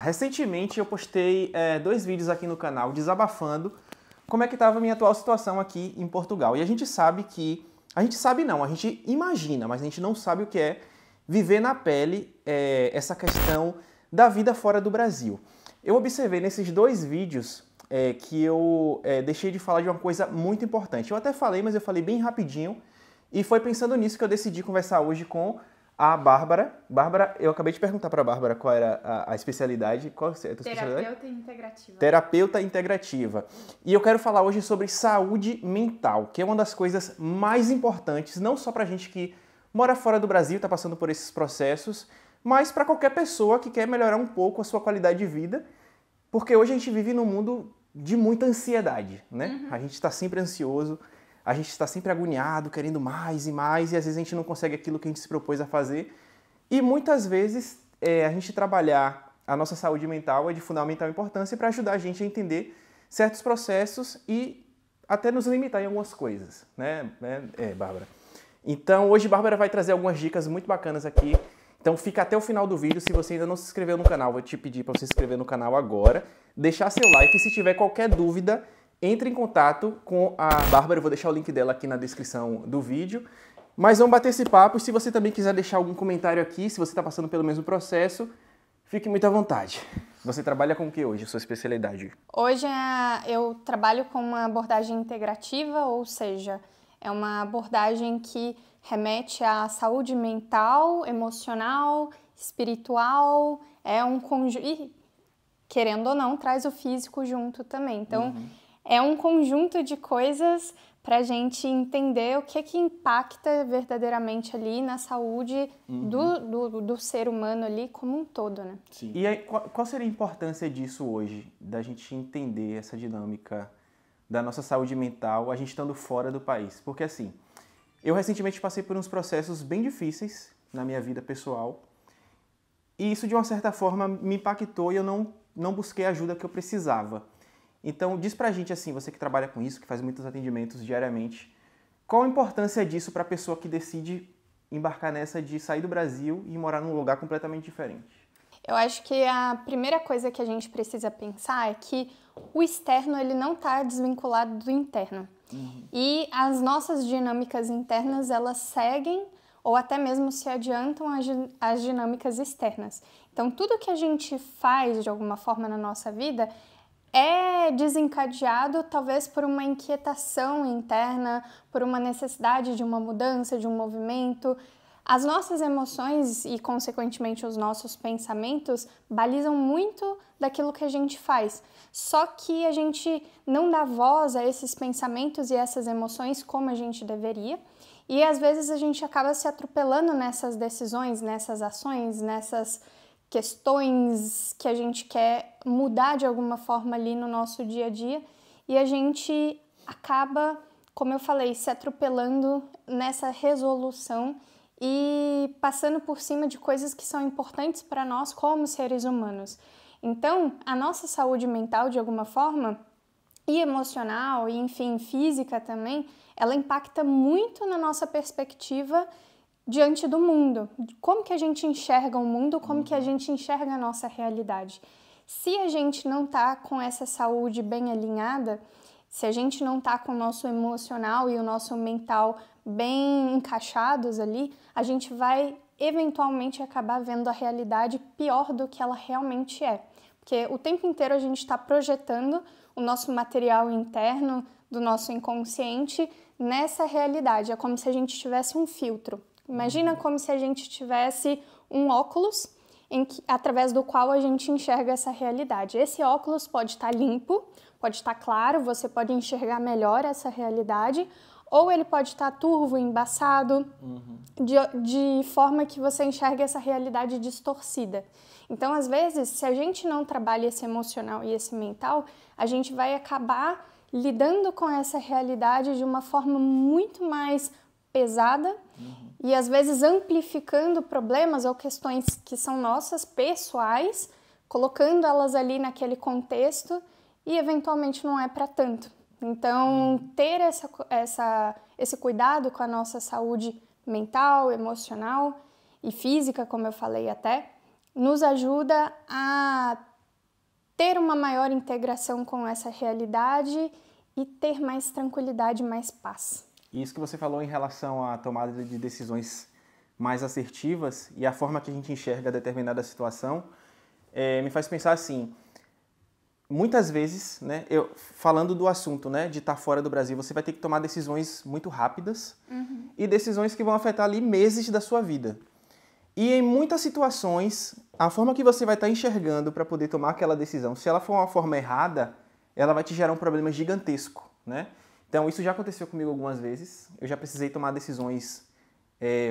Recentemente eu postei 2 vídeos aqui no canal desabafando como é que estava a minha atual situação aqui em Portugal. E a gente sabe que... A gente sabe não, a gente imagina, mas a gente não sabe o que é viver na pele essa questão da vida fora do Brasil. Eu observei nesses 2 vídeos que eu deixei de falar de uma coisa muito importante. Eu até falei, mas eu falei bem rapidinho. E foi pensando nisso que eu decidi conversar hoje com a Bárbara. Bárbara, eu acabei de perguntar para a Bárbara qual era a especialidade. Qual é a tua especialidade? Terapeuta integrativa. Terapeuta integrativa. E eu quero falar hoje sobre saúde mental, que é uma das coisas mais importantes, não só para a gente que mora fora do Brasil, está passando por esses processos, mas para qualquer pessoa que quer melhorar um pouco a sua qualidade de vida, porque hoje a gente vive num mundo de muita ansiedade, né? A gente está sempre ansioso, a gente está sempre agoniado, querendo mais e mais, e às vezes a gente não consegue aquilo que a gente se propôs a fazer. E muitas vezes a gente trabalhar a nossa saúde mental é de fundamental importância para ajudar a gente a entender certos processos e até nos limitar em algumas coisas, né, Bárbara? Então hoje Bárbara vai trazer algumas dicas muito bacanas aqui. Então fica até o final do vídeo. Se você ainda não se inscreveu no canal, vou te pedir para você se inscrever no canal agora, deixar seu like e se tiver qualquer dúvida, entre em contato com a Bárbara, eu vou deixar o link dela aqui na descrição do vídeo. Mas vamos bater esse papo, e se você também quiser deixar algum comentário aqui, se você está passando pelo mesmo processo, fique muito à vontade. Você trabalha com o que hoje, sua especialidade? Hoje eu trabalho com uma abordagem integrativa, ou seja, é uma abordagem que remete à saúde mental, emocional, espiritual, é um conjunto, e querendo ou não, traz o físico junto também. Então, é um conjunto de coisas para a gente entender o que impacta verdadeiramente ali na saúde do ser humano ali como um todo, né? Sim. E aí, qual seria a importância disso hoje, da gente entender essa dinâmica da nossa saúde mental, a gente estando fora do país? Porque assim, eu recentemente passei por uns processos bem difíceis na minha vida pessoal, e isso de uma certa forma me impactou e eu não busquei a ajuda que eu precisava. Então, diz pra gente assim, você que trabalha com isso, que faz muitos atendimentos diariamente, qual a importância disso para a pessoa que decide embarcar nessa de sair do Brasil e morar num lugar completamente diferente? Eu acho que a primeira coisa que a gente precisa pensar é que o externo ele não está desvinculado do interno. E as nossas dinâmicas internas, elas seguem ou até mesmo se adiantam às dinâmicas externas. Então, tudo que a gente faz de alguma forma na nossa vida é desencadeado talvez por uma inquietação interna, por uma necessidade de uma mudança, de um movimento. As nossas emoções e, consequentemente, os nossos pensamentos balizam muito daquilo que a gente faz. Só que a gente não dá voz a esses pensamentos e essas emoções como a gente deveria. E, às vezes, a gente acaba se atropelando nessas decisões, nessas ações, nessas questões que a gente quer mudar de alguma forma ali no nosso dia a dia e a gente acaba, como eu falei, se atropelando nessa resolução e passando por cima de coisas que são importantes para nós como seres humanos. Então, a nossa saúde mental, de alguma forma, e emocional, e enfim, física também, ela impacta muito na nossa perspectiva diante do mundo. Como que a gente enxerga o mundo, como que a gente enxerga a nossa realidade. Se a gente não tá com essa saúde bem alinhada, se a gente não tá com o nosso emocional e o nosso mental bem encaixados ali, a gente vai eventualmente acabar vendo a realidade pior do que ela realmente é. Porque o tempo inteiro a gente está projetando o nosso material interno do nosso inconsciente nessa realidade. É como se a gente tivesse um filtro. Imagina como se a gente tivesse um óculos através do qual a gente enxerga essa realidade. Esse óculos pode estar limpo, pode estar claro, você pode enxergar melhor essa realidade, ou ele pode estar turvo, embaçado, de forma que você enxerga essa realidade distorcida. Então, às vezes, se a gente não trabalha esse emocional e esse mental, a gente vai acabar lidando com essa realidade de uma forma muito mais pesada e às vezes amplificando problemas ou questões que são nossas, pessoais, colocando elas ali naquele contexto e eventualmente não é para tanto. Então, ter esse cuidado com a nossa saúde mental, emocional e física, como eu falei até, nos ajuda a ter uma maior integração com essa realidade e ter mais tranquilidade, mais paz. Isso que você falou em relação à tomada de decisões mais assertivas e a forma que a gente enxerga determinada situação, me faz pensar assim, muitas vezes, né, falando do assunto, né, de estar fora do Brasil, você vai ter que tomar decisões muito rápidas e decisões que vão afetar ali meses da sua vida. E em muitas situações, a forma que você vai estar enxergando para poder tomar aquela decisão, se ela for uma forma errada, ela vai te gerar um problema gigantesco, né? Então, isso já aconteceu comigo algumas vezes. Eu já precisei tomar decisões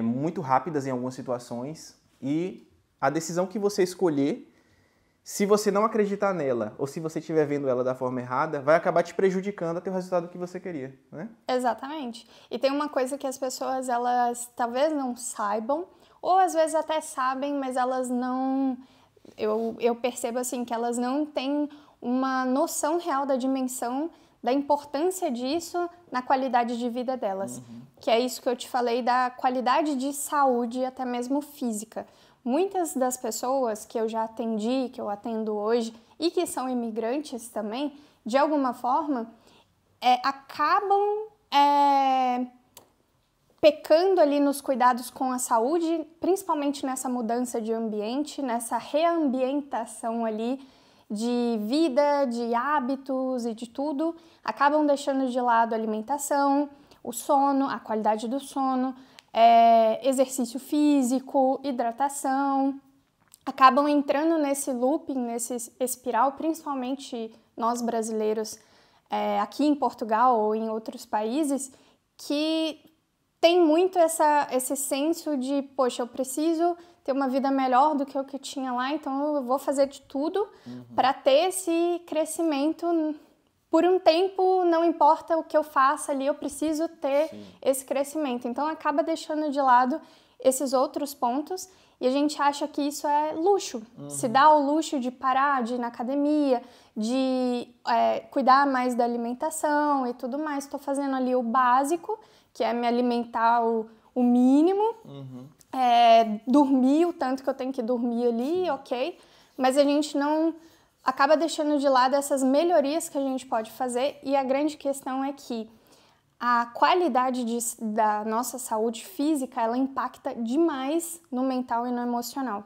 muito rápidas em algumas situações e a decisão que você escolher, se você não acreditar nela ou se você estiver vendo ela da forma errada, vai acabar te prejudicando a ter o resultado que você queria, né? Exatamente. E tem uma coisa que as pessoas, elas talvez não saibam, ou às vezes até sabem, mas elas não... Eu percebo assim que elas não têm uma noção real da dimensão, da importância disso na qualidade de vida delas. Que é isso que eu te falei da qualidade de saúde, até mesmo física. Muitas das pessoas que eu já atendi, que eu atendo hoje, e que são imigrantes também, de alguma forma, acabam pecando ali nos cuidados com a saúde, principalmente nessa mudança de ambiente, nessa reambientação ali de vida, de hábitos e de tudo, acabam deixando de lado a alimentação, o sono, a qualidade do sono, exercício físico, hidratação, acabam entrando nesse looping, nesse espiral, principalmente nós brasileiros aqui em Portugal ou em outros países, que tem muito esse senso de, poxa, eu preciso ter uma vida melhor do que o que eu tinha lá, então eu vou fazer de tudo para ter esse crescimento. Por um tempo, não importa o que eu faça ali, eu preciso ter esse crescimento. Então, acaba deixando de lado esses outros pontos e a gente acha que isso é luxo. Se dá o luxo de parar, de ir na academia, de cuidar mais da alimentação e tudo mais. Estou fazendo ali o básico, que é me alimentar o mínimo, dormir o tanto que eu tenho que dormir ali, ok? Mas a gente não acaba deixando de lado essas melhorias que a gente pode fazer e a grande questão é que a qualidade da nossa saúde física, ela impacta demais no mental e no emocional.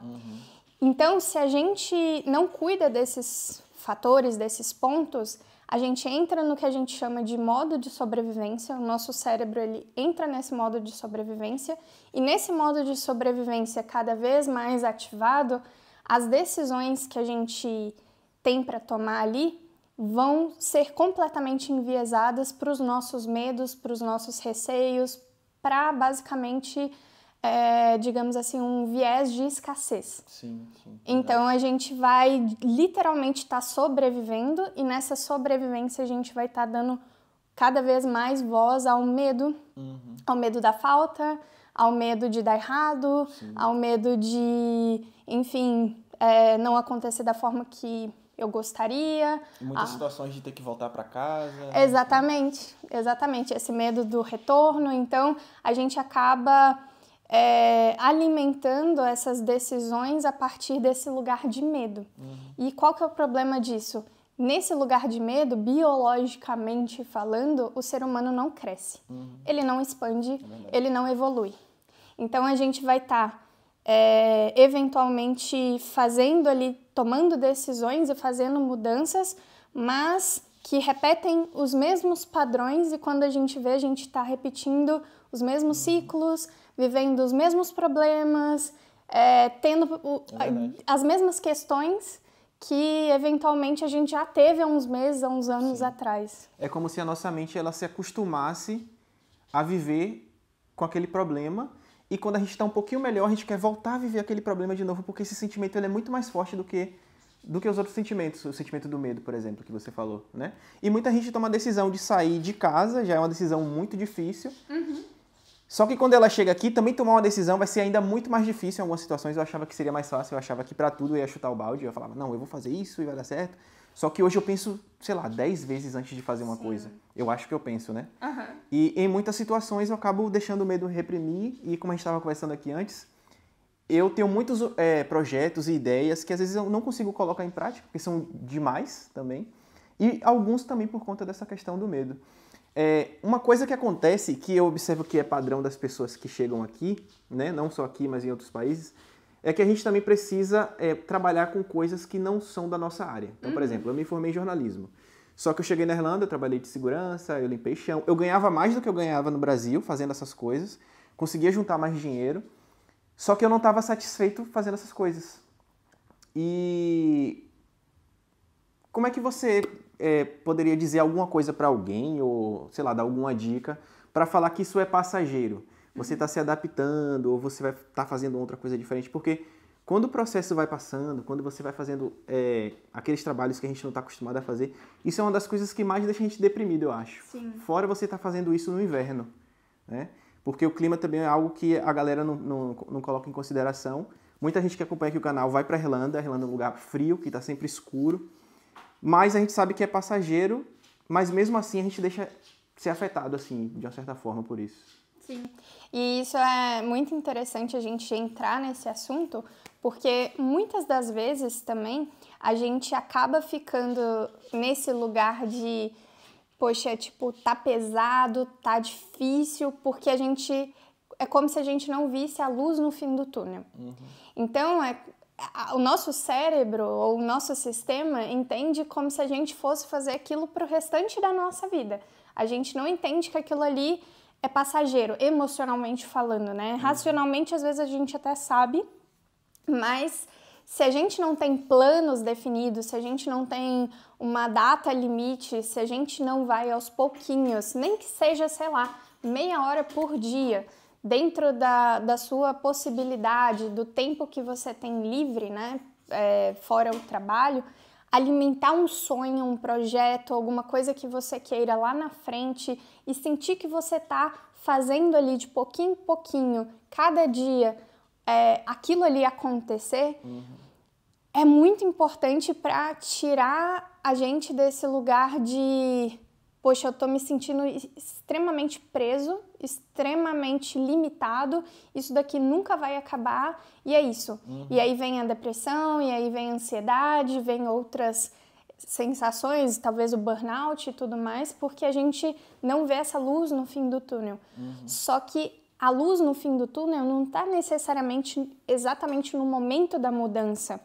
Então, se a gente não cuida desses fatores, desses pontos, a gente entra no que a gente chama de modo de sobrevivência, o nosso cérebro ele entra nesse modo de sobrevivência e nesse modo de sobrevivência cada vez mais ativado, as decisões que a gente tem para tomar ali vão ser completamente enviesadas para os nossos medos, para os nossos receios, para basicamente, digamos assim, um viés de escassez. Sim, então a gente vai literalmente estar sobrevivendo e nessa sobrevivência a gente vai estar dando cada vez mais voz ao medo da falta, ao medo de dar errado, ao medo de, enfim, não acontecer da forma que eu gostaria. Muitas situações de ter que voltar para casa. Exatamente, exatamente. Esse medo do retorno. Então, a gente acaba alimentando essas decisões a partir desse lugar de medo. E qual que é o problema disso? Nesse lugar de medo, biologicamente falando, o ser humano não cresce. Ele não expande, ele não evolui. Então, a gente vai estar eventualmente fazendo ali, tomando decisões e fazendo mudanças, mas que repetem os mesmos padrões e quando a gente vê, a gente está repetindo os mesmos ciclos, vivendo os mesmos problemas, tendo as mesmas questões que eventualmente a gente já teve há uns meses, há uns anos atrás. É como se a nossa mente ela se acostumasse a viver com aquele problema. E quando a gente está um pouquinho melhor, a gente quer voltar a viver aquele problema de novo, porque esse sentimento ele é muito mais forte do que os outros sentimentos. O sentimento do medo, por exemplo, que você falou, né? E muita gente toma a decisão de sair de casa, já é uma decisão muito difícil. Só que quando ela chega aqui, também tomar uma decisão vai ser ainda muito mais difícil. Em algumas situações eu achava que seria mais fácil, eu achava que para tudo eu ia chutar o balde. Eu falava, não, eu vou fazer isso e vai dar certo. Só que hoje eu penso, sei lá, 10 vezes antes de fazer uma coisa. Eu acho que eu penso, né? E em muitas situações eu acabo deixando o medo reprimir. E como a gente estava conversando aqui antes, eu tenho muitos projetos e ideias que às vezes eu não consigo colocar em prática, porque são demais também, e alguns também por conta dessa questão do medo. Uma coisa que acontece, que eu observo que é padrão das pessoas que chegam aqui, né, não só aqui, mas em outros países, é que a gente também precisa trabalhar com coisas que não são da nossa área. Então, por exemplo, eu me formei em jornalismo. Só que eu cheguei na Irlanda, eu trabalhei de segurança, eu limpei chão. Eu ganhava mais do que eu ganhava no Brasil fazendo essas coisas, conseguia juntar mais dinheiro, só que eu não estava satisfeito fazendo essas coisas. E como é que você poderia dizer alguma coisa para alguém, ou, sei lá, dar alguma dica, para falar que isso é passageiro? Você está se adaptando, ou você vai estar fazendo outra coisa diferente, porque quando o processo vai passando, quando você vai fazendo aqueles trabalhos que a gente não está acostumado a fazer, isso é uma das coisas que mais deixa a gente deprimido, eu acho. Sim. Fora você estar fazendo isso no inverno, né? Porque o clima também é algo que a galera não coloca em consideração. Muita gente que acompanha aqui o canal vai para a Irlanda é um lugar frio, que está sempre escuro, mas a gente sabe que é passageiro, mas mesmo assim a gente deixa ser afetado, assim, de uma certa forma por isso. Sim. E isso é muito interessante a gente entrar nesse assunto, porque muitas das vezes também a gente acaba ficando nesse lugar de, poxa, tipo, tá pesado, tá difícil, porque é como se a gente não visse a luz no fim do túnel. Uhum. Então, o nosso cérebro ou o nosso sistema entende como se a gente fosse fazer aquilo pro restante da nossa vida. A gente não entende que aquilo ali é passageiro, emocionalmente falando, né? Racionalmente, às vezes, a gente até sabe, mas se a gente não tem planos definidos, se a gente não tem uma data limite, se a gente não vai aos pouquinhos, nem que seja, sei lá, meia hora por dia, dentro da sua possibilidade, do tempo que você tem livre, né? Fora o trabalho, alimentar um sonho, um projeto, alguma coisa que você queira lá na frente e sentir que você está fazendo ali de pouquinho em pouquinho, cada dia, aquilo ali acontecer, é muito importante para tirar a gente desse lugar de, poxa, eu tô me sentindo extremamente preso, extremamente limitado, isso daqui nunca vai acabar, e é isso. E aí vem a depressão, e aí vem a ansiedade, vem outras sensações, talvez o burnout e tudo mais, porque a gente não vê essa luz no fim do túnel. Só que a luz no fim do túnel não está necessariamente exatamente no momento da mudança,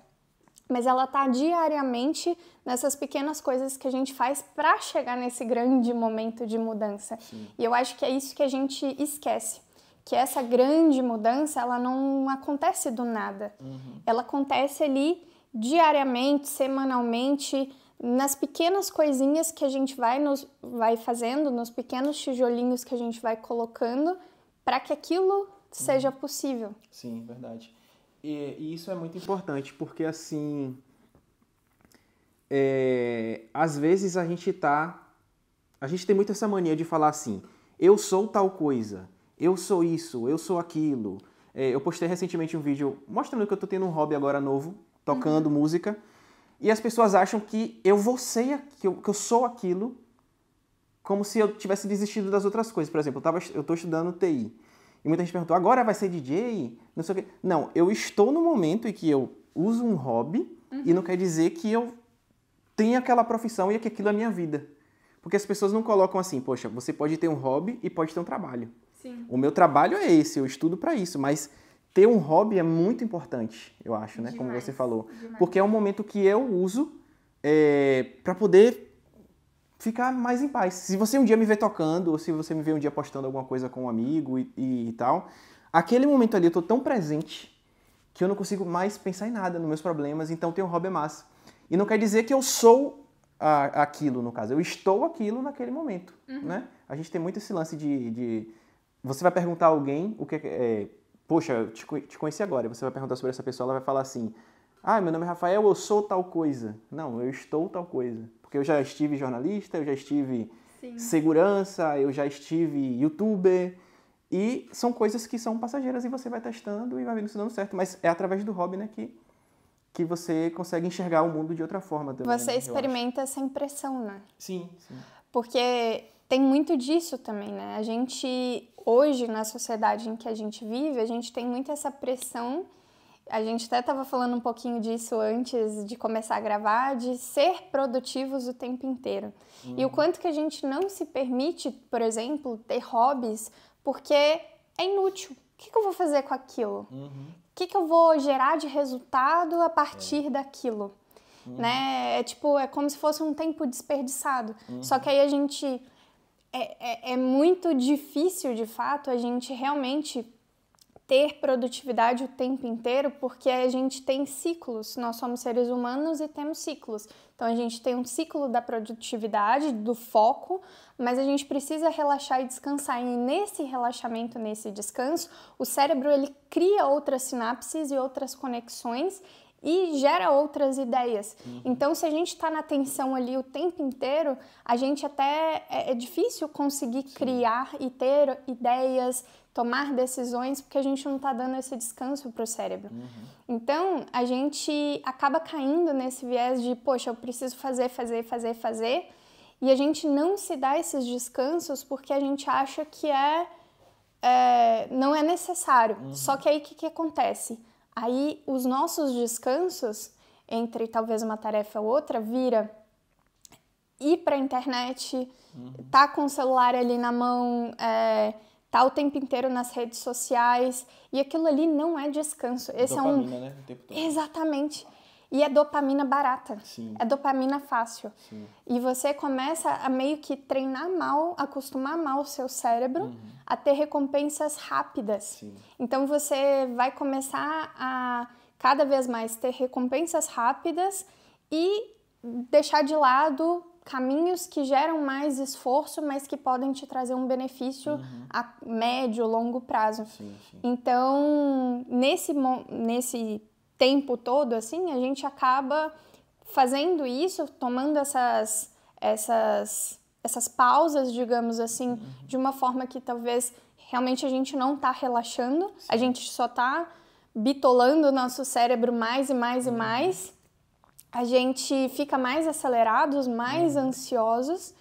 mas ela está diariamente nessas pequenas coisas que a gente faz para chegar nesse grande momento de mudança. Sim. E eu acho que é isso que a gente esquece, que essa grande mudança, ela não acontece do nada. Ela acontece ali diariamente, semanalmente, nas pequenas coisinhas que a gente vai fazendo, nos pequenos tijolinhos que a gente vai colocando para que aquilo seja possível. Sim, verdade. E isso é muito importante, porque assim, às vezes a gente tem muito essa mania de falar assim, eu sou tal coisa, eu sou isso, eu sou aquilo. Eu postei recentemente um vídeo mostrando que eu tô tendo um hobby agora novo, tocando música, e as pessoas acham que eu que eu sou aquilo, como se eu tivesse desistido das outras coisas. Por exemplo, eu tô estudando TI. E muita gente perguntou, agora vai ser DJ? Não sei o quê. Não, eu estou no momento em que eu uso um hobby e não quer dizer que eu tenha aquela profissão e que aquilo é minha vida. Porque as pessoas não colocam assim, poxa, você pode ter um hobby e pode ter um trabalho. Sim. O meu trabalho é esse, eu estudo para isso, mas ter um hobby é muito importante, eu acho, né? Demais, como você falou. Demais. Porque é um momento que eu uso para poder ficar mais em paz. Se você um dia me vê tocando, ou se você me vê um dia postando alguma coisa com um amigo e tal, aquele momento ali eu tô tão presente que eu não consigo mais pensar em nada, nos meus problemas, então ter um hobby é massa. E não quer dizer que eu sou aquilo, no caso. Eu estou aquilo naquele momento, né? A gente tem muito esse lance de... Você vai perguntar a alguém o que poxa, eu te conheci agora. Você vai perguntar sobre essa pessoa, ela vai falar assim, meu nome é Rafael, eu sou tal coisa. Não, eu estou tal coisa. Porque eu já estive jornalista, eu já estive segurança, eu já estive youtuber. E são coisas que são passageiras e você vai testando e vai vendo se dando certo. Mas é através do hobby, né, que você consegue enxergar o mundo de outra forma também. Você experimenta sem pressão, né? Sim, sim. Porque tem muito disso também, né? A gente, hoje, na sociedade em que a gente vive, a gente tem muito essa pressão A gente até estava falando um pouquinho disso antes de começar a gravar, de ser produtivos o tempo inteiro. E o quanto que a gente não se permite, por exemplo, ter hobbies, porque é inútil. O que eu vou fazer com aquilo? O que eu vou gerar de resultado a partir daquilo? Né? É como se fosse um tempo desperdiçado. Só que aí a gente... É muito difícil, de fato, a gente realmente ter produtividade o tempo inteiro, porque a gente tem ciclos, nós somos seres humanos e temos ciclos. Então a gente tem um ciclo da produtividade, do foco, mas a gente precisa relaxar e descansar. E nesse relaxamento, nesse descanso, o cérebro ele cria outras sinapses e outras conexões e gera outras ideias. Então, se a gente está na atenção ali o tempo inteiro, a gente até é difícil conseguir criar e ter ideias, tomar decisões, porque a gente não está dando esse descanso para o cérebro. Então, a gente acaba caindo nesse viés de, poxa, eu preciso fazer, e a gente não se dá esses descansos porque a gente acha que não é necessário. Só que aí o que acontece? Aí os nossos descansos, entre talvez uma tarefa ou outra, vira ir para a internet, tá com o celular ali na mão, tá o tempo inteiro nas redes sociais, e aquilo ali não é descanso. Esse dopamina, né? O tempo todo. Exatamente. E é dopamina barata. Sim. É dopamina fácil. Sim. E você começa a meio que treinar mal, acostumar mal o seu cérebro a ter recompensas rápidas. Sim. Então você vai começar a cada vez mais ter recompensas rápidas e deixar de lado caminhos que geram mais esforço, mas que podem te trazer um benefício a médio, longo prazo. Sim. Então, nesse tempo todo, assim, a gente acaba fazendo isso, tomando essas pausas, digamos assim, de uma forma que talvez realmente a gente não está relaxando, a gente só está bitolando o nosso cérebro mais e mais e mais, a gente fica mais acelerados, mais ansiosos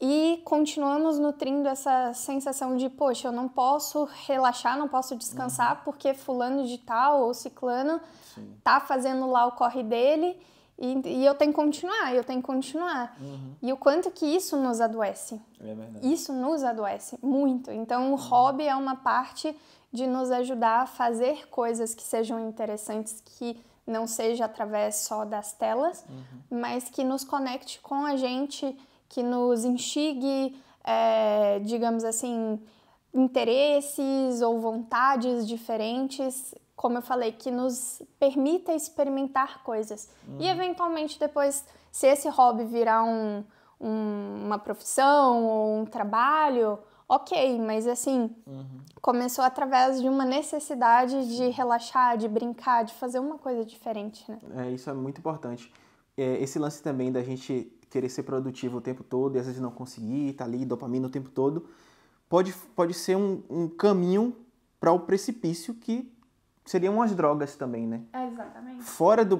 e continuamos nutrindo essa sensação de, poxa, eu não posso relaxar, não posso descansar porque fulano de tal ou ciclano tá fazendo lá o corre dele e eu tenho que continuar, E o quanto que isso nos adoece. É verdade. Isso nos adoece muito. Então, o hobby é uma parte de nos ajudar a fazer coisas que sejam interessantes, que não seja através só das telas, mas que nos conecte com a gente, que nos instigue, digamos assim, interesses ou vontades diferentes, como eu falei, que nos permita experimentar coisas. E, eventualmente, depois, se esse hobby virar uma profissão ou um trabalho, ok, mas assim, começou através de uma necessidade de relaxar, de brincar, de fazer uma coisa diferente, né? Isso é muito importante. Esse lance também da gente querer ser produtivo o tempo todo e às vezes não conseguir, tá ali, dopamina o tempo todo, pode ser um caminho para o precipício que seriam as drogas também, né? Exatamente.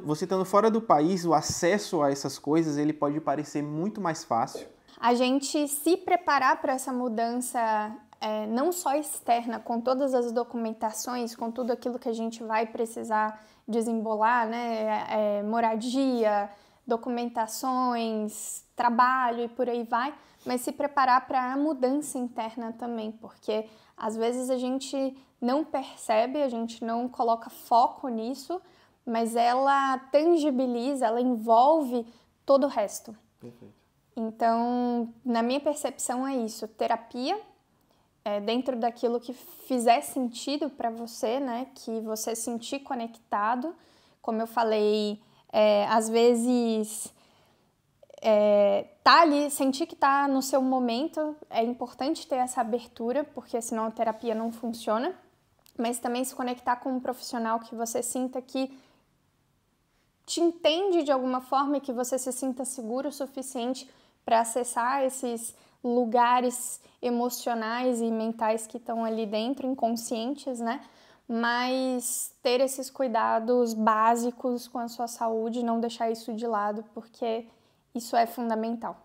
Você estando fora do país, o acesso a essas coisas, ele pode parecer muito mais fácil. A gente se preparar para essa mudança, não só externa, com todas as documentações, com tudo aquilo que a gente vai precisar desembolar, né? Moradia, documentações, trabalho e por aí vai, mas se preparar para a mudança interna também, porque às vezes a gente não percebe, a gente não coloca foco nisso, mas ela tangibiliza, ela envolve todo o resto. Perfeito. Então, na minha percepção é isso, terapia, dentro daquilo que fizer sentido para você, né, que você sentir conectado, como eu falei, às vezes tá ali, sentir que tá no seu momento, é importante ter essa abertura, porque senão a terapia não funciona, mas também se conectar com um profissional que você sinta que te entende de alguma forma e que você se sinta seguro o suficiente para acessar esses lugares emocionais e mentais que estão ali dentro, inconscientes, né? Mas ter esses cuidados básicos com a sua saúde, não deixar isso de lado, porque isso é fundamental.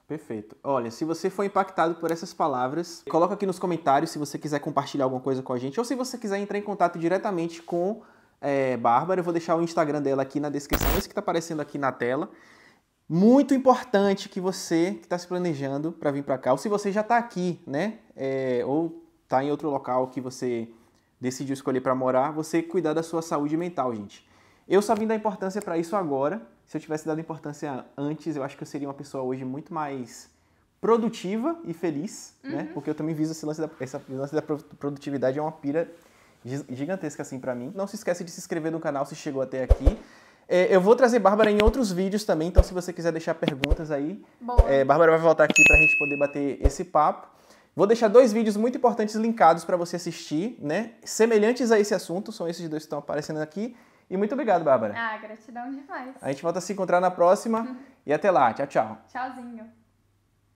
Perfeito. Olha, se você foi impactado por essas palavras, coloca aqui nos comentários se você quiser compartilhar alguma coisa com a gente ou se você quiser entrar em contato diretamente com Bárbara. Eu vou deixar o Instagram dela aqui na descrição, esse que está aparecendo aqui na tela. Muito importante que você que está se planejando para vir para cá, ou se você já está aqui, né? Ou está em outro local que você decidiu escolher para morar, você cuidar da sua saúde mental, gente. Eu só vim dar importância para isso agora. Se eu tivesse dado importância antes, eu acho que eu seria uma pessoa hoje muito mais produtiva e feliz, né? Porque eu também viso esse lance da produtividade, é uma pira gigantesca assim para mim. Não se esquece de se inscrever no canal se chegou até aqui. Eu vou trazer Bárbara em outros vídeos também, então se você quiser deixar perguntas aí, Bárbara vai voltar aqui pra gente poder bater esse papo. Vou deixar 2 vídeos muito importantes linkados para você assistir, né? Semelhantes a esse assunto, são esses 2 que estão aparecendo aqui. E muito obrigado, Bárbara. Gratidão demais. A gente volta a se encontrar na próxima e até lá. Tchau, tchau. Tchauzinho.